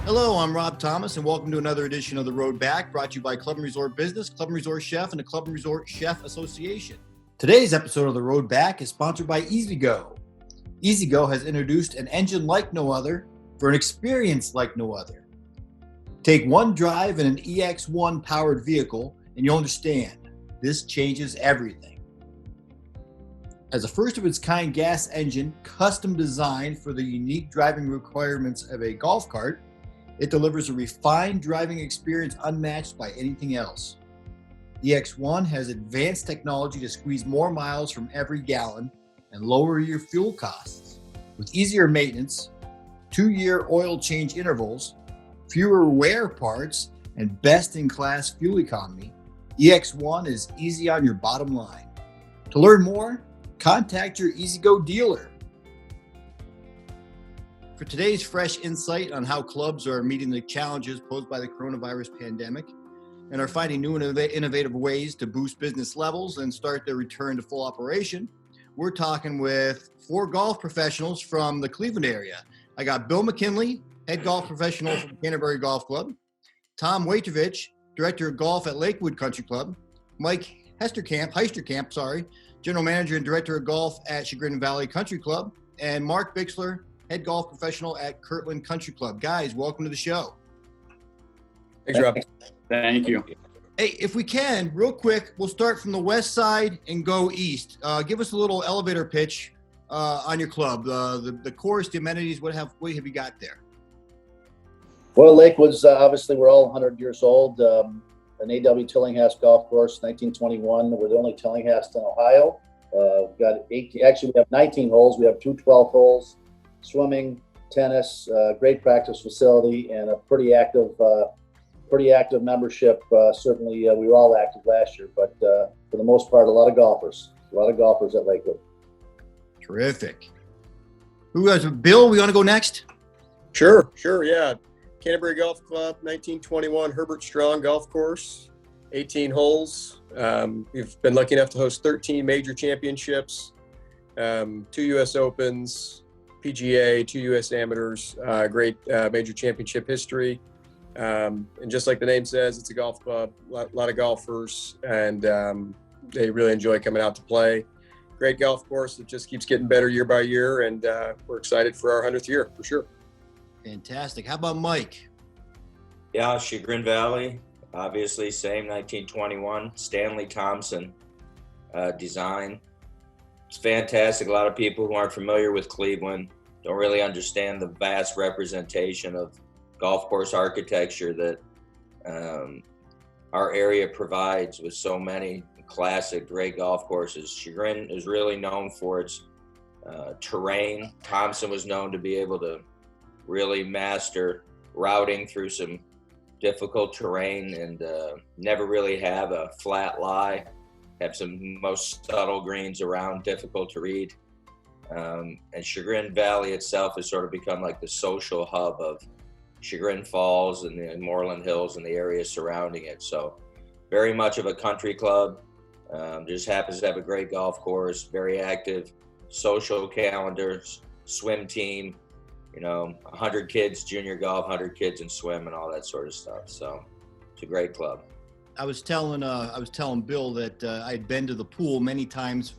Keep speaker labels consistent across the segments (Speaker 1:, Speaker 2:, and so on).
Speaker 1: Hello, I'm Rob Thomas, and welcome to another edition of The Road Back, brought to you by Club and Resort Business, Club and Resort Chef, and the Club and Resort Chef Association. Today's episode of The Road Back is sponsored by EasyGo. EasyGo has introduced an engine like no other for an experience like no other. Take one drive in an EX1 powered vehicle, and you'll understand this changes everything. As a first of its kind gas engine, custom designed for the unique driving requirements of a golf cart, it delivers a refined driving experience unmatched by anything else. EX1 has advanced technology to squeeze more miles from every gallon and lower your fuel costs. With easier maintenance, 2-year oil change intervals, fewer wear parts, and best-in-class fuel economy, EX1 is easy on your bottom line. To learn more, contact your EasyGo dealer. For today's fresh insight on how clubs are meeting the challenges posed by the coronavirus pandemic and are finding new and innovative ways to boost business levels and start their return to full operation, we're talking with 4 golf professionals from the Cleveland area. I got Bill McKinley, head golf professional from Canterbury Golf Club, Tom Wojtowicz, director of golf at Lakewood Country Club, Mike Heisterkamp, general manager and director of golf at Chagrin Valley Country Club, and Mark Bixler, head golf professional at Kirtland Country Club. Guys, welcome to the show.
Speaker 2: Thanks, Rob.
Speaker 3: Thank you.
Speaker 1: Hey, if we can, real quick, we'll start from the west side and go east. Give us a little elevator pitch on your club, the course, the amenities. What have you got there?
Speaker 3: Well, Lakewood's obviously we're all 100 years old. An A.W. Tillinghast golf course, 1921. We're the only Tillinghast in Ohio. We have 19 holes. We have 2 12 holes, swimming, tennis, great practice facility, and a pretty active membership. Certainly, we were all active last year, but for the most part, a lot of golfers at Lakewood.
Speaker 1: Terrific. Who has Bill? We want to go next?
Speaker 2: Sure, yeah. Canterbury Golf Club, 1921 Herbert Strong Golf Course, 18 holes. We've been lucky enough to host 13 major championships, 2 U.S. Opens, PGA, 2 U.S. Amateurs, great major championship history. And just like the name says, it's a golf club, a lot of golfers, and they really enjoy coming out to play. Great golf course that just keeps getting better year by year, and we're excited for our 100th year, for sure.
Speaker 1: Fantastic. How about Mike?
Speaker 4: Yeah, Chagrin Valley, obviously, same 1921, Stanley Thompson design. It's fantastic. A lot of people who aren't familiar with Cleveland don't really understand the vast representation of golf course architecture that our area provides with so many classic, great golf courses. Chagrin is really known for its terrain. Thompson was known to be able to really master routing through some difficult terrain and never really have a flat lie, have some most subtle greens around, difficult to read. And Chagrin Valley itself has sort of become like the social hub of Chagrin Falls and the Moreland Hills and the area surrounding it. So very much of a country club, just happens to have a great golf course, very active social calendars, swim team, 100 kids, junior golf, 100 kids in swim and all that sort of stuff. So it's a great club.
Speaker 1: I was telling Bill that I'd been to the pool many times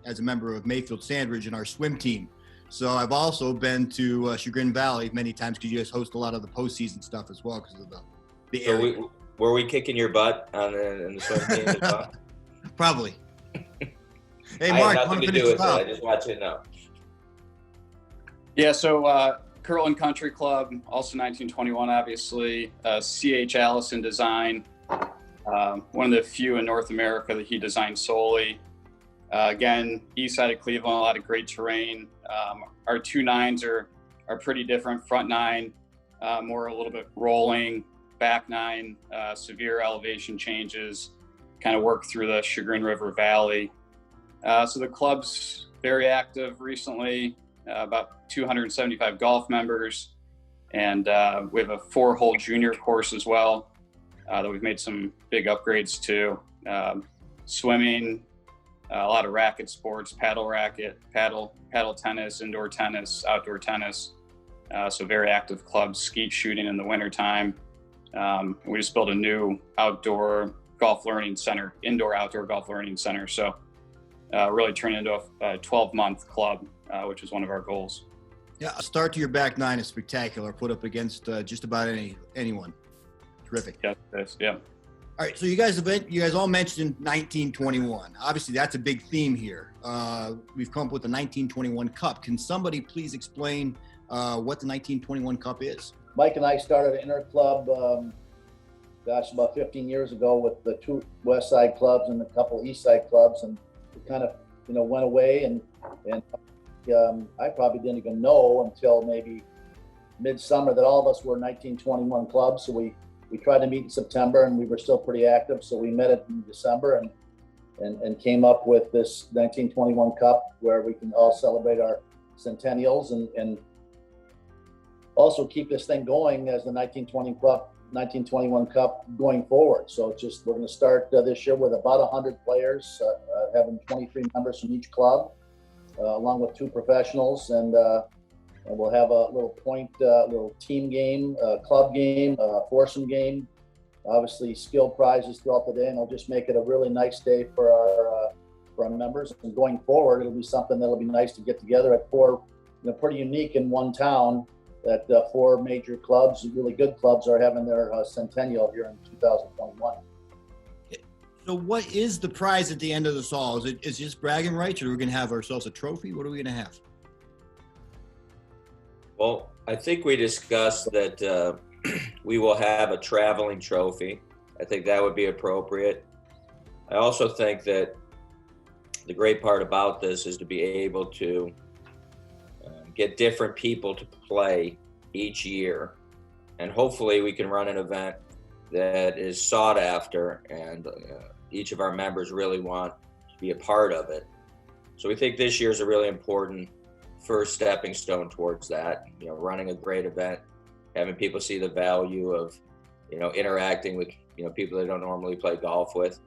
Speaker 1: as a member of Mayfield Sandridge in our swim team. So I've also been to Chagrin Valley many times because you guys host a lot of the postseason stuff as well because of the area.
Speaker 4: So were we kicking your butt in the swim team as well?
Speaker 1: Probably. Hey,
Speaker 4: I
Speaker 1: Mark,
Speaker 4: have nothing to do with it. I just want you to know.
Speaker 5: Yeah, so Kirtland Country Club, also 1921, obviously. C.H. Allison design, one of the few in North America that he designed solely. Again, east side of Cleveland, a lot of great terrain. Our 2 9s are pretty different. Front 9, more a little bit rolling. Back 9, severe elevation changes, kind of work through the Chagrin River Valley. So the club's very active recently. About 275 golf members, and we have a 4-hole junior course as well that we've made some big upgrades to. Swimming, a lot of racket sports, paddle tennis, indoor tennis, outdoor tennis. So very active clubs, skeet shooting in the wintertime. We just built a new outdoor golf learning center, indoor outdoor golf learning center. So really turned into a 12-month club, which is one of our goals.
Speaker 1: Yeah, a start to your back nine is spectacular. Put up against just about anyone. Terrific.
Speaker 5: Yeah, yeah.
Speaker 1: All right, so you guys all mentioned 1921. Obviously, that's a big theme here. We've come up with the 1921 Cup. Can somebody please explain what the 1921 Cup is?
Speaker 3: Mike and I started an inner club, about 15 years ago with the 2 West Side clubs and a couple East Side clubs, and it kind of, went away. And I probably didn't even know until maybe midsummer that all of us were 1921 clubs. So we tried to meet in September, and we were still pretty active. So we met it in December and came up with this 1921 Cup where we can all celebrate our centennials and also keep this thing going as the 1921 Cup going forward. So we're going to start this year with about 100 players, having 23 members from each club, along with 2 professionals, and we'll have a little team game, club game, foursome game, obviously skill prizes throughout the day, and it'll just make it a really nice day for our members. And going forward, it'll be something that'll be nice to get together at 4, pretty unique in one town, that 4 major clubs, really good clubs, are having their centennial here in 2021.
Speaker 1: So what is the prize at the end of this all? Is it just bragging rights, or are we going to have ourselves a trophy? What are we going to have?
Speaker 4: Well, I think we discussed that we will have a traveling trophy. I think that would be appropriate. I also think that the great part about this is to be able to get different people to play each year. And hopefully we can run an event that is sought after and each of our members really want to be a part of it. So we think this year is a really important first stepping stone towards that, running a great event, having people see the value of, interacting with, people they don't normally play golf with.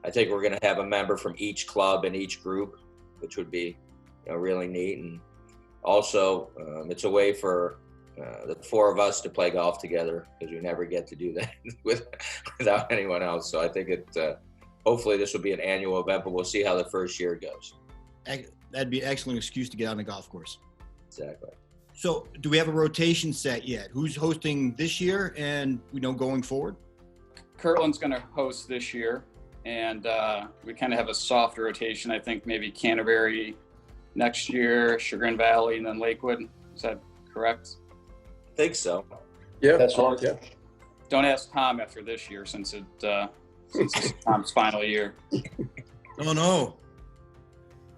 Speaker 4: I think we're going to have a member from each club and each group, which would be, really neat. And also, it's a way for the 4 of us to play golf together, because we never get to do that without anyone else. So I think hopefully this will be an annual event, but we'll see how the first year goes.
Speaker 1: That'd be an excellent excuse to get on the golf course.
Speaker 4: Exactly.
Speaker 1: So do we have a rotation set yet? Who's hosting this year and, going forward?
Speaker 5: Kirtland's going to host this year, and we kind of have a soft rotation. I think maybe Canterbury next year, Chagrin Valley, and then Lakewood. Is that correct?
Speaker 4: I think so.
Speaker 2: Yeah,
Speaker 3: That's right.
Speaker 2: Yeah.
Speaker 5: Don't ask Tom after this year, since it's Tom's final year.
Speaker 1: Oh, no.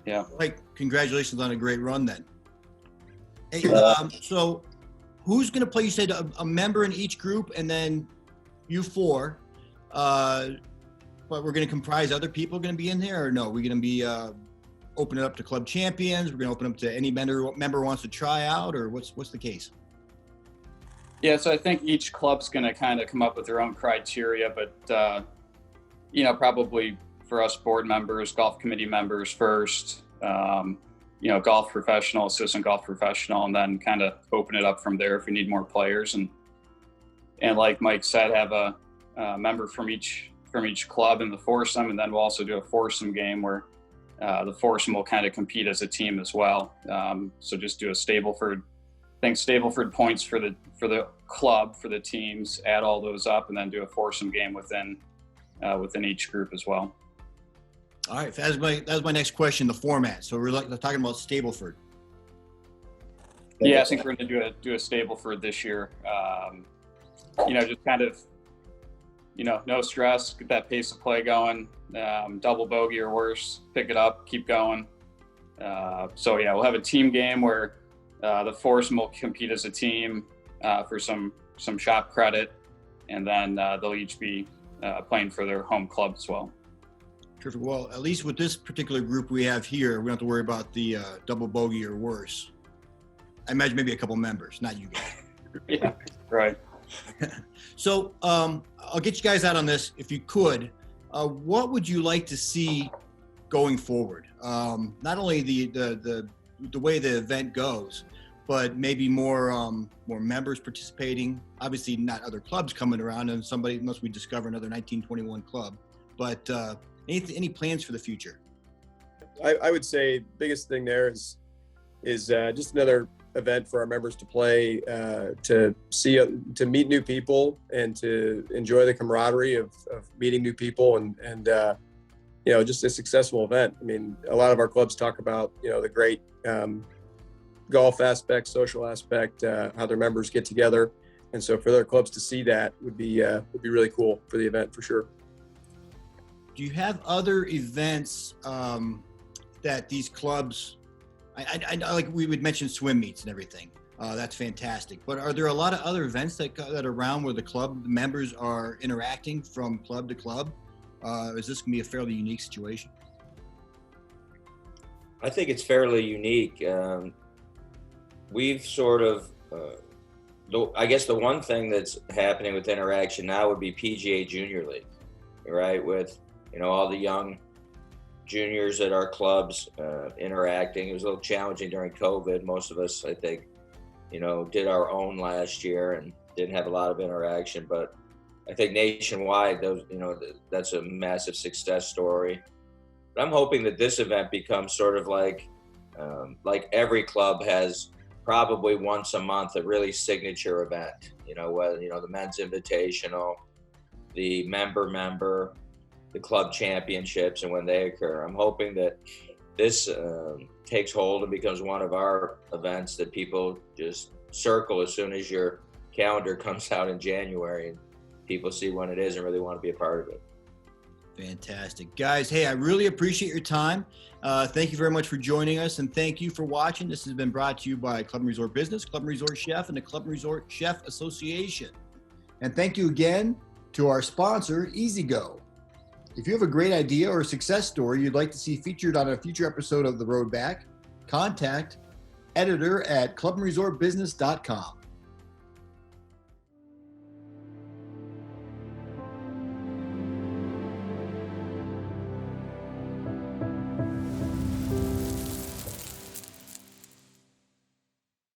Speaker 5: Yeah.
Speaker 1: Like, congratulations on a great run then. Hey, so who's going to play? You said a member in each group, and then you 4. But we're going to comprise other people going to be in there, or no? We're going to be open it up to club champions. We're going to open up to any member wants to try out, or what's the case?
Speaker 5: Yeah, so I think each club's going to kind of come up with their own criteria, but probably for us board members, golf committee members first, golf professional, assistant golf professional, and then kind of open it up from there if we need more players. And like Mike said, have a member from each club in the foursome, and then we'll also do a foursome game where the foursome will kind of compete as a team as well. So just do a Stableford. I think Stableford points for the club, for the teams, add all those up, and then do a foursome game within each group as well.
Speaker 1: All right, that was my next question, the format. So we're talking about Stableford.
Speaker 5: Yeah, I think we're going to do a Stableford this year. Just kind of, no stress, get that pace of play going, double bogey or worse, pick it up, keep going. So yeah, we'll have a team game where the foursome will compete as a team for some shop credit, and then they'll each be playing for their home club as well.
Speaker 1: Terrific. Well, at least with this particular group we have here, we don't have to worry about the double bogey or worse. I imagine maybe a couple members, not you guys.
Speaker 5: Yeah, right.
Speaker 1: So I'll get you guys out on this if you could. What would you like to see going forward? Not only the way the event goes, but maybe more members participating. Obviously, not other clubs coming around, and unless we discover another 1921 club. But any plans for the future?
Speaker 2: I would say biggest thing there is just another event for our members to play, to meet new people, and to enjoy the camaraderie of meeting new people, and just a successful event. I mean, a lot of our clubs talk about the great golf aspect, social aspect, how their members get together, and so for their clubs to see that would be really cool for the event for sure.
Speaker 1: Do you have other events that these clubs? I like we would mention swim meets and everything. That's fantastic. But are there a lot of other events that are around where the club members are interacting from club to club? Is this going to be a fairly unique situation?
Speaker 4: I think it's fairly unique. We've sort of, I guess the one thing that's happening with interaction now would be PGA Junior League, right? With, all the young juniors at our clubs interacting. It was a little challenging during COVID. Most of us, I think, did our own last year and didn't have a lot of interaction, but I think nationwide, that's a massive success story. But I'm hoping that this event becomes sort of like every club has probably once a month a really signature event. The men's invitational, the member, the club championships, and when they occur. I'm hoping that this takes hold and becomes one of our events that people just circle as soon as your calendar comes out in January and people see when it is and really want to be a part of it.
Speaker 1: Fantastic. Guys, hey, I really appreciate your time. Thank you very much for joining us, and thank you for watching. This has been brought to you by Club and Resort Business, Club and Resort Chef, and the Club and Resort Chef Association. And thank you again to our sponsor, EasyGo. If you have a great idea or a success story you'd like to see featured on a future episode of The Road Back, contact editor@clubandresortbusiness.com.